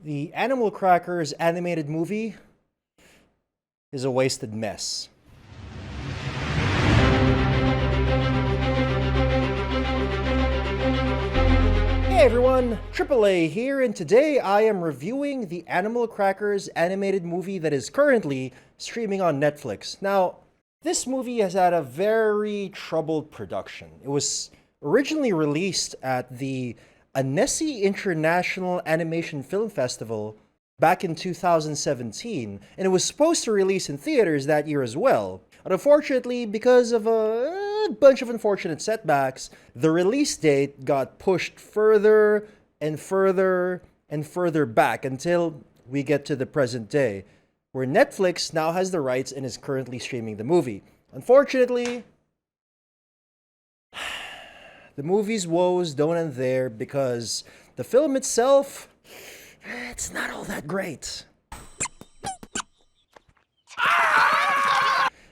The Animal Crackers animated movie is a wasted mess. Hey everyone, AAA here, and today I am reviewing the Animal Crackers animated movie that is currently streaming on Netflix. Now, this movie has had a very troubled production. It was originally released at the Annecy International Animation Film Festival back in 2017, and it was supposed to release in theaters that year as well. But unfortunately, because of a bunch of unfortunate setbacks, the release date got pushed further and further and further back until we get to the present day, where Netflix now has the rights and is currently streaming the movie. Unfortunately, the movie's woes don't end there because the film itself, it's not all that great.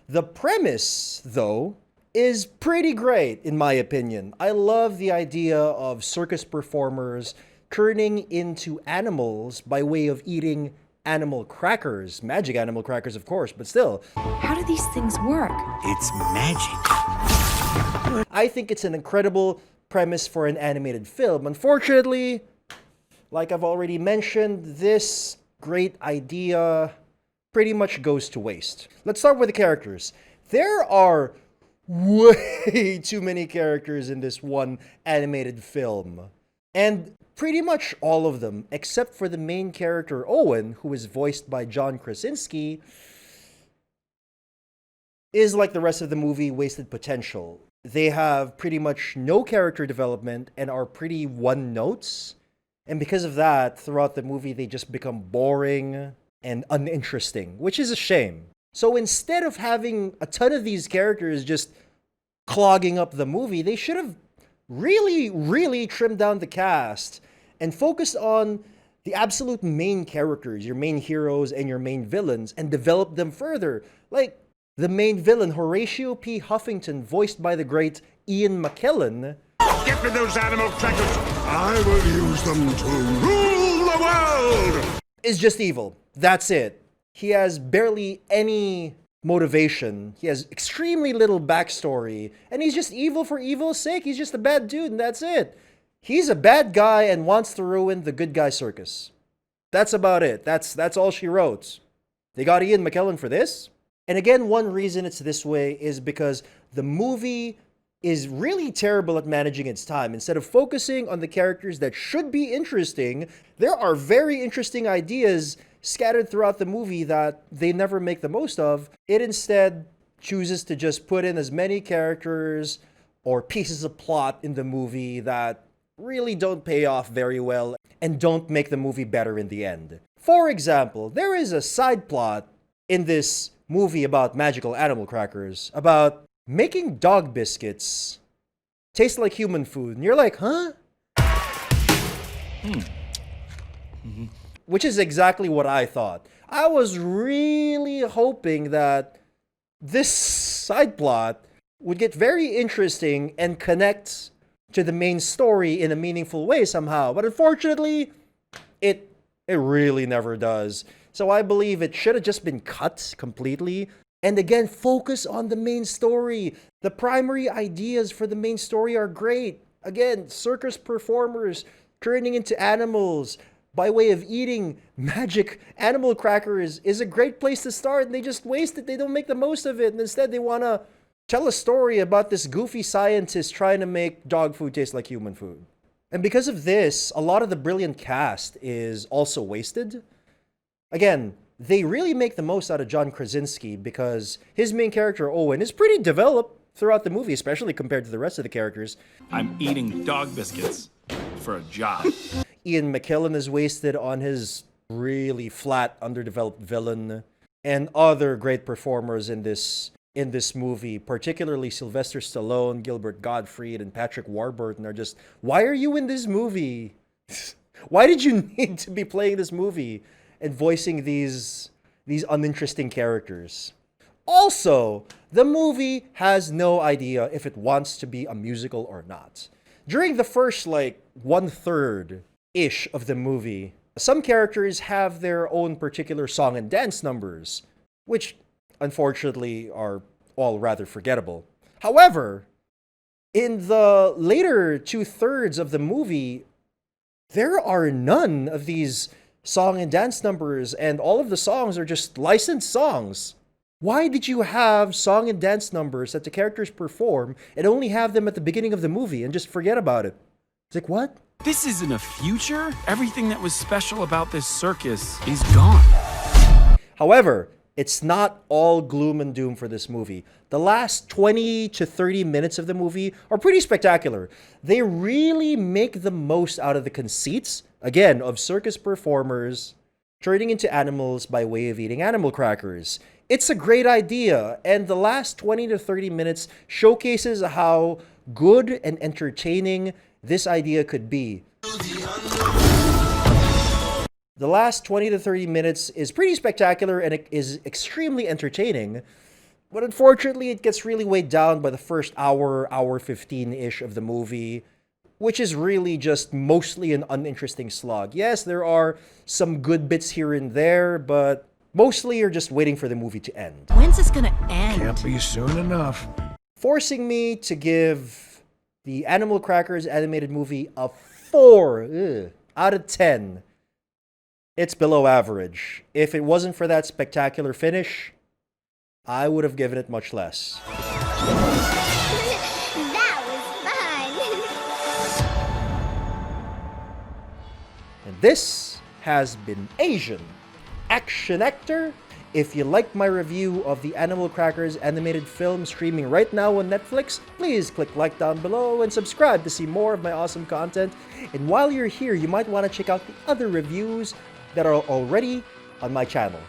The premise, though, is pretty great in my opinion. I love the idea of circus performers turning into animals by way of eating animal crackers. Magic animal crackers, of course, but still. How do these things work? It's magic. I think it's an incredible premise for an animated film. Unfortunately, like I've already mentioned, this great idea pretty much goes to waste. Let's start with the characters. There are way too many characters in this one animated film. And pretty much all of them, except for the main character Owen, who is voiced by John Krasinski, is like the rest of the movie, wasted potential. They have pretty much no character development and are pretty one notes. And because of that, throughout the movie, they just become boring and uninteresting, which is a shame. So instead of having a ton of these characters just clogging up the movie, they should have really trimmed down the cast and focused on the absolute main characters, your main heroes and your main villains, and developed them further. Like the main villain, Horatio P. Huffington, voiced by the great Ian McKellen. Get me those animal crackers. I will use them to rule the world. Is just evil. That's it. He has barely any motivation. He has extremely little backstory. And he's just evil for evil's sake. He's just a bad dude, and that's it. He's a bad guy and wants to ruin the good guy circus. That's about it. That's all she wrote. They got Ian McKellen for this? And again, one reason it's this way is because the movie is really terrible at managing its time. Instead of focusing on the characters that should be interesting, there are very interesting ideas scattered throughout the movie that they never make the most of. It instead chooses to just put in as many characters or pieces of plot in the movie that really don't pay off very well and don't make the movie better in the end. For example, there is a side plot in this movie about magical animal crackers, about making dog biscuits taste like human food. And you're like, huh? Which is exactly what I thought. I was really hoping that this side plot would get very interesting and connect to the main story in a meaningful way somehow. But unfortunately, it really never does. So I believe it should have just been cut completely. And again, focus on the main story. The primary ideas for the main story are great. Again, circus performers turning into animals by way of eating magic animal crackers is a great place to start. And they just waste it. They don't make the most of it. And instead, they want to tell a story about this goofy scientist trying to make dog food taste like human food. And because of this, a lot of the brilliant cast is also wasted. Again, they really make the most out of John Krasinski because his main character, Owen, is pretty developed throughout the movie, especially compared to the rest of the characters. I'm eating dog biscuits for a job. Ian McKellen is wasted on his really flat, underdeveloped villain, and other great performers in this movie, particularly Sylvester Stallone, Gilbert Gottfried, and Patrick Warburton are just, why are you in this movie? Why did you need to be playing this movie and voicing these uninteresting characters? Also, the movie has no idea if it wants to be a musical or not. During the first, 1/3-ish of the movie, Some characters have their own particular song and dance numbers, which unfortunately are all rather forgettable. However, in the later 2/3 of the movie, there are none of these song and dance numbers, and all of the songs are just licensed songs. Why did you have song and dance numbers that the characters perform and only have them at the beginning of the movie and just forget about it? It's like, what? This isn't a future. Everything that was special about this circus is gone. However, it's not all gloom and doom for this movie. The last 20 to 30 minutes of the movie are pretty spectacular. They really make the most out of the conceits, again, of circus performers turning into animals by way of eating animal crackers. It's a great idea, and the last 20 to 30 minutes showcases how good and entertaining this idea could be. The last 20 to 30 minutes is pretty spectacular and it is extremely entertaining, but unfortunately it gets really weighed down by the first hour 15-ish of the movie, which is really just mostly an uninteresting slog. Yes, there are some good bits here and there, but mostly you're just waiting for the movie to end. When's this gonna end? Can't be soon enough. Forcing me to give the Animal Crackers animated movie a 4 out of 10. It's below average. If it wasn't for that spectacular finish, I would have given it much less. That was fun. And this has been Asian Action Actor. If you liked my review of the Animal Crackers animated film streaming right now on Netflix, please click like down below and subscribe to see more of my awesome content. And while you're here, you might want to check out the other reviews that are already on my channel.